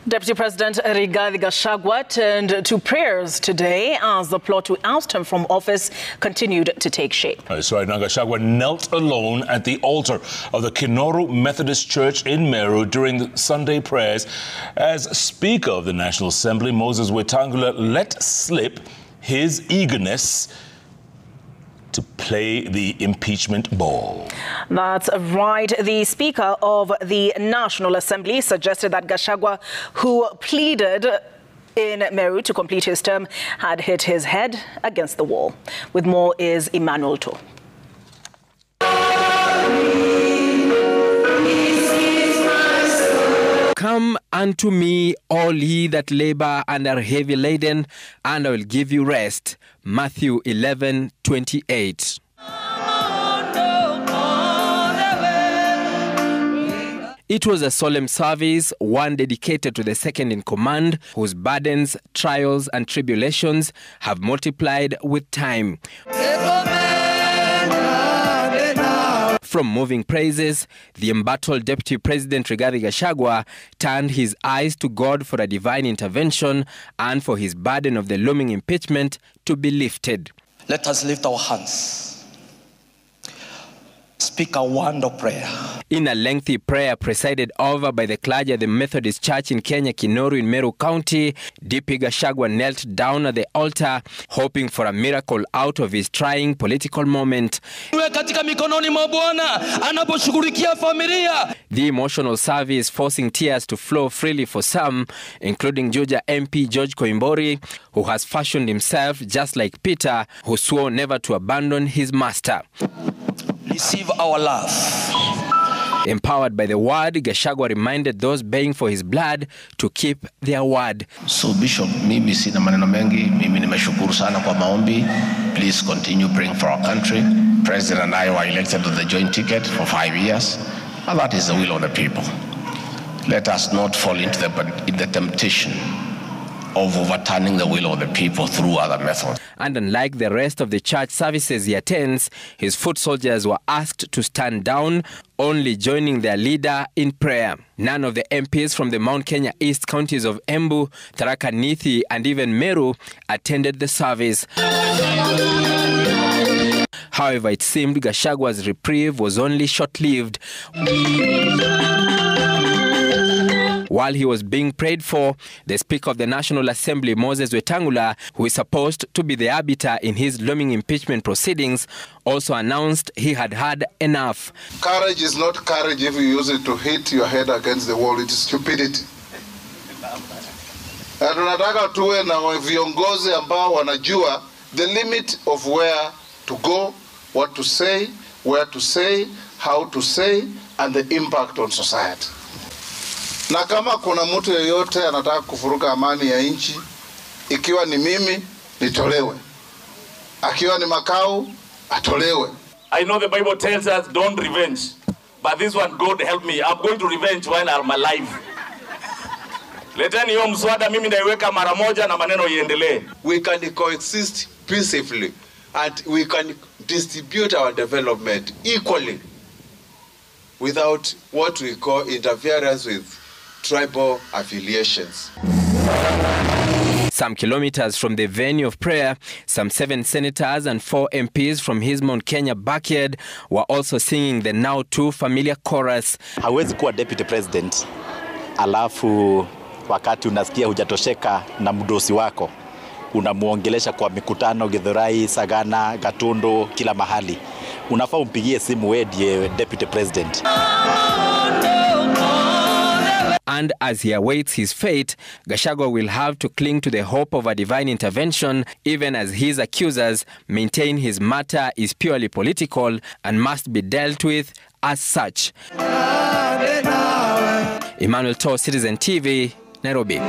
Deputy President Rigathi Gachagua turned to prayers today as the plot to oust him from office continued to take shape. That's right. Now Gachagua knelt alone at the altar of the Kinoru Methodist Church in Meru during the Sunday prayers as Speaker of the National Assembly Moses Wetangula let slip his eagerness to play the impeachment ball. That's right. The Speaker of the National Assembly suggested that Gachagua, who pleaded in Meru to complete his term, had hit his head against the wall. With more is Emmanuel To. Come unto me, all ye that labor and are heavy laden, and I will give you rest. Matthew 11:28. It was a solemn service, one dedicated to the second in command, whose burdens, trials, and tribulations have multiplied with time. From moving praises, the embattled Deputy President Rigathi Gachagua turned his eyes to God for a divine intervention and for his burden of the looming impeachment to be lifted. Let us lift our hands. Speak a word of prayer. In a lengthy prayer presided over by the clergy at the Methodist Church in Kenya, Kinoru in Meru County, DP Gachagua knelt down at the altar, hoping for a miracle out of his trying political moment. The emotional service forcing tears to flow freely for some, including Juja MP George Koimbori, who has fashioned himself just like Peter, who swore never to abandon his master. Receive our love. Empowered by the word, Gachagua reminded those baying for his blood to keep their word. So Bishop, mimi sina maneno mengi, mimi nimeshukuru sana kwa maombi. Please continue praying for our country. President and I were elected to the joint ticket for 5 years, and that is the will of the people. Let us not fall into the temptation of overturning the will of the people through other methods. And unlike the rest of the church services he attends, his foot soldiers were asked to stand down, only joining their leader in prayer. None of the MPs from the Mount Kenya East counties of Embu, Tharaka Nithi, and even Meru attended the service. However, it seemed Gachagua's reprieve was only short-lived. While he was being prayed for, the Speaker of the National Assembly, Moses Wetangula, who is supposed to be the arbiter in his looming impeachment proceedings, also announced he had had enough. Courage is not courage if you use it to hit your head against the wall. It is stupidity. Na tunataka tuwe na viongozi ambao wanajua the limit of where to go, what to say, where to say, how to say, and the impact on society. Na kama kuna mtu yeyote anataka kufuruka amani ya nchi, ikiwa ni mimi, nitolewe. Akiwa ni Makau, atolewe. I know the Bible tells us don't revenge, but this one, God help me, I'm going to revenge when I'm alive. Leteni hiyo mswada mimi naiweka mara moja na maneno iendelee. We can coexist peacefully and we can distribute our development equally without what we call interference with tribal affiliations. Some kilometers from the venue of prayer, some 7 senators and 4 MPs from his Mount Kenya backyard were also singing the now too familiar chorus. Hawezi kuwa deputy president, alafu wakati unasikia hujatosheka na mdosi wako, unamuongelesha kwa mikutano Githurai, Sagana, Gatundu, kila mahali. Unafaa umpigie simu wewe ndiye deputy president. And as he awaits his fate, Gachagua will have to cling to the hope of a divine intervention, even as his accusers maintain his matter is purely political and must be dealt with as such. Emmanuel To, Citizen TV, Nairobi.